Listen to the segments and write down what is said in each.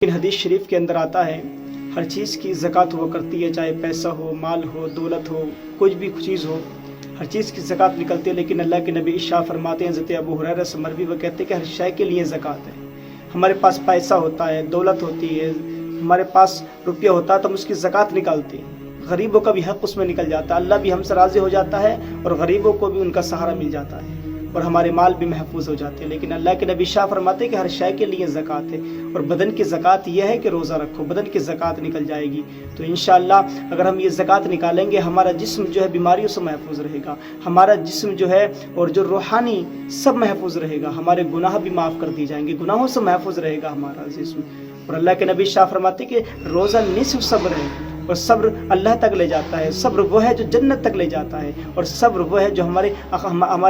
इन हदीस शरीफ के अंदर आता है हर चीज़ की ज़कात हुआ करती है, चाहे पैसा हो, माल हो, दौलत हो, कुछ भी चीज़ हो, हर चीज़ की ज़कात निकलती है। लेकिन अल्लाह के नबी इरशाद फरमाते हैं, हज़रत अबू हुरैरा से मरवी वो कहते हैं कि हर शय के लिए ज़कात है। हमारे पास पैसा होता है, दौलत होती है, हमारे पास रुपया होता है तो हम उसकी ज़कात निकालते हैं। गरीबों का भी हक़ उसमें निकल जाता है, अल्लाह भी हमसे राज़ी हो जाता है और गरीबों को भी उनका सहारा मिल जाता है और हमारे माल भी महफूज हो जाते हैं। लेकिन अल्लाह के नबी शाह फरमाते हैं कि हर शय के लिए ज़कात है और बदन की ज़कात यह है कि रोज़ा रखो, बदन की ज़कात निकल जाएगी। तो इंशाअल्लाह अगर हम ये ज़कात निकालेंगे, हमारा जिस्म जो है बीमारियों से महफूज रहेगा, हमारा जिस्म जो है और जो रूहानी सब महफूज रहेगा, हमारे गुनाह भी माफ़ कर दिए जाएंगे, गुनाहों से महफूज रहेगा हमारा जिस्म। और अल्लाह के नबी शाह फरमाते हैं कि रोज़ा निस्फ़ सब्र है और सब्र अल्लाह तक ले जाता है। सब्र वो है जो जन्नत तक ले जाता है और सब्र वो है जो हमारे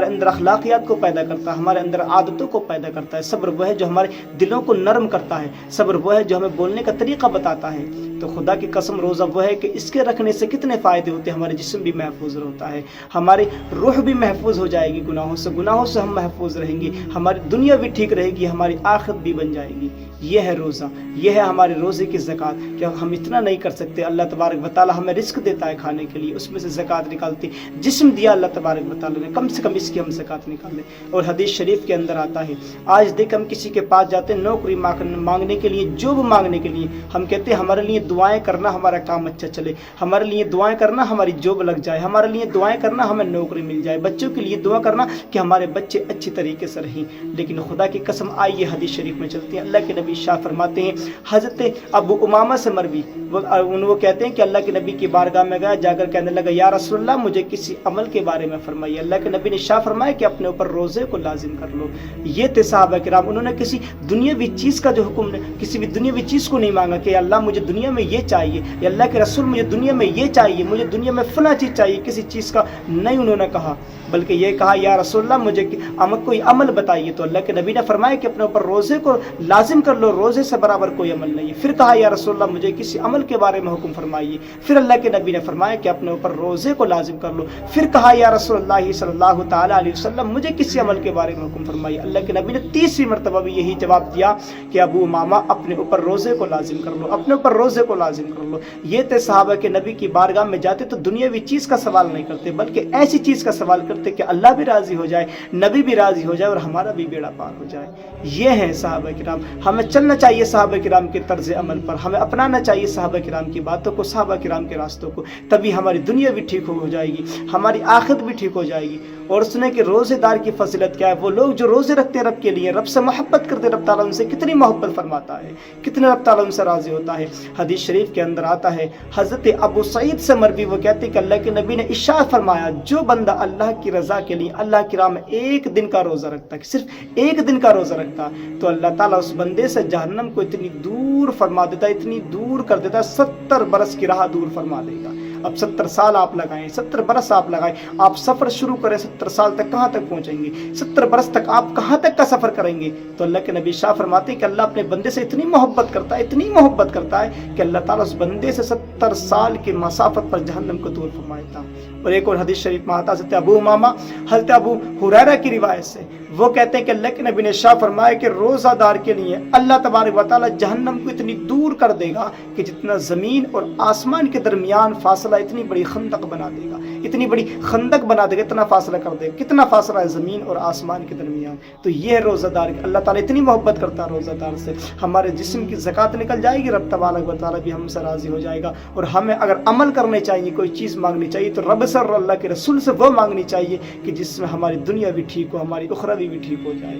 अंदर अखलाकियात को पैदा करता है, हमारे अंदर आदतों को पैदा करता है। सब्र वो है जो हमारे दिलों को नरम करता है, सब्र वो है जो हमें बोलने का तरीक़ा बताता है। तो खुदा की कसम रोज़ा वो है कि इसके रखने से कितने फ़ायदे होते हैं। हमारे जिस्म भी महफूज होता है, हमारी रूह भी महफूज हो जाएगी गुनाहों से हम महफूज रहेंगे, हमारी दुनिया भी ठीक रहेगी, हमारी आखिरत भी बन जाएगी। ये है रोज़ा, ये है हमारे रोज़े की ज़कात। क्या हम इतना नहीं कर सकते? अल्लाह तबारक व तआला हमें रिस्क देता है खाने के लिए, उसमें से ज़कात निकालते, जिस्म दिया अल्लाह तबारक व तआला ने, कम से कम इसकी हम ज़कात निकालें। और हदीस शरीफ के अंदर आता है, आज देख हम किसी के पास जाते हैं नौकरी मांगने के लिए, जॉब मांगने के लिए, हम कहते हैं हमारे लिए दुआएं करना, हमारा काम अच्छा चले, हमारे लिए दुआएं करना हमारी जॉब लग जाए, हमारे लिए दुआएं करना हमें नौकरी मिल जाए, बच्चों के लिए दुआ करना कि हमारे बच्चे अच्छी तरीके से रहें। लेकिन खुदा की कसम आइए हदीस शरीफ में चलती है, अल्लाह के नबी शाह फरमाते हैं, हज़रत अबू उमामा से मरवी वो कहते हैं कि अल्लाह के नबी की बारगाह में गया, जाकर कहने लगा, या रसूलल्लाह मुझे किसी अमल के बारे में फरमाइए। अल्लाह के नबी ने शाह फरमाया कि अपने ऊपर रोज़े को लाजिम कर लो। ये थे सहाबा किराम, उन्होंने किसी दुनियावी चीज़ का जो हुक्म, किसी भी दुनियावी चीज़ को नहीं मांगा कि अल्लाह मुझे दुनिया में ये चाहिए, या अल्लाह के रसूल मुझे दुनिया में ये चाहिए, मुझे दुनिया में फला चीज़ चाहिए, किसी चीज़ का नहीं उन्होंने कहा, बल्कि ये कहा, या रसूलल्लाह मुझे कोई अमल बताइए। तो अल्लाह के नबी ने फरमाया कि अपने ऊपर रोज़े को लाजिम कर लो, रोज़े से बराबर कोई अमल नहीं है। फिर कहा, या रसूलल्लाह मुझे किसी अमल के बारे में हुक्म फरमाइए। फिर अल्लाह के नबी ने फरमाया कि अपने ऊपर रोज़े को लाजिम कर लो। फिर कहा, या रसूलुल्लाह सल्लल्लाहु तआला अलैहि वसल्लम मुझे किसी अमल के बारे में हुक्म फरमाइए। अल्लाह के नबी ने तीसरी मरतबा भी यही जवाब दिया कि अबू उमामा अपने ऊपर रोज़े को लाजिम कर लो, अपने ऊपर रोज़े को लाजिम कर लो। ये थे सहाबा के नबी की बारगाह में जाते तो दुनियावी चीज़ का सवाल नहीं करते, बल्कि ऐसी चीज़ का सवाल करते कि अल्लाह भी राज़ी हो जाए, नबी भी राज़ी हो जाए और हमारा भी बेड़ा पार हो जाए। ये है सहाबा किराम। हमें चलना चाहिए सहाबा किराम के तर्ज अमल पर, हमें अपनाना चाहिए सहाबा किराम की बातों को, सहाबा किराम के रास्तों को, तभी हमारी दुनिया भी ठीक हो जाएगी, हमारी आखिरत भी ठीक हो जाएगी। और सुने कि रोज़ेदार की फजीलत क्या है। वो लोग जो रोज़े रखते हैं रब के लिए, रब से मोहब्बत करते, रब ताला उनसे कितनी मोहब्बत फरमाता है, कितने रब ताला उनसे राज़ी होता है। हदीस शरीफ के अंदर आता है, हज़रत अबू सईद से मरवी वो कहते हैं कि अल्लाह के नबी ने इरशाद फरमाया, जो बंदा अल्लाह की रज़ा के लिए अल्लाह की राह में एक दिन का रोज़ा रखता है, सिर्फ एक दिन का रोज़ा रखता है, तो अल्लाह ताला उस बंदे से जहन्नम को इतनी दूर फरमा देता है, इतनी दूर कर देता है, 70 बरस की राह दूर फरमा देगा। अब 70 साल आप लगाएं, 70 बरस आप लगाएं, आप सफ़र शुरू करें, 70 साल तक कहाँ तक पहुँचेंगे, 70 बरस तक आप कहाँ तक का सफ़र करेंगे। तो अल्लाह के नबी शाह फरमाते हैं कि अल्लाह अपने बंदे से इतनी मोहब्बत करता है, इतनी मोहब्बत करता है कि अल्लाह ताला उस बंदे से 70 साल की मसाफत पर जहन्नम को दूर फरमाता। और एक और हदीस शरीफ में आता है अबू उमामा हज़रत अबू हुरैरा की रिवायत से, वो कहते हैं कि अल्लाह के नबी ने शाह फरमाया कि रोज़ादार के लिए अल्लाह तबारक व तआला जहन्नम को इतनी दूर कर देगा कि जितना ज़मीन और आसमान के दरमियान फासला, इतनी बड़ी खंदक बना देगा, इतनी बड़ी खंदक बना देगा, इतना फासला कर देगा, कितना फासला है ज़मीन और आसमान के दरमियान। तो ये है रोज़ादार, अल्लाह ताला इतनी मोहब्बत करता है रोज़ादार से, हमारे जिस्म की ज़कात निकल जाएगी, रब तबारक व तआला भी हमसे राज़ी हो जाएगा। और हमें अगर अमल करने चाहिए, कोई चीज़ मांगनी चाहिए, तो रब से और अल्लाह के रसूल से वो मांगनी चाहिए कि जिसमें हमारी दुनिया भी ठीक हो, हमारी उखरवी भी ठीक हो जाए।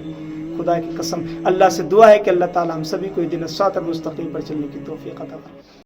खुदा की कसम अल्लाह से दुआ है कि अल्लाह ताला हम सभी को दिन सिरात मुस्तकीम पर चलने की तौफीक अता फरमाए।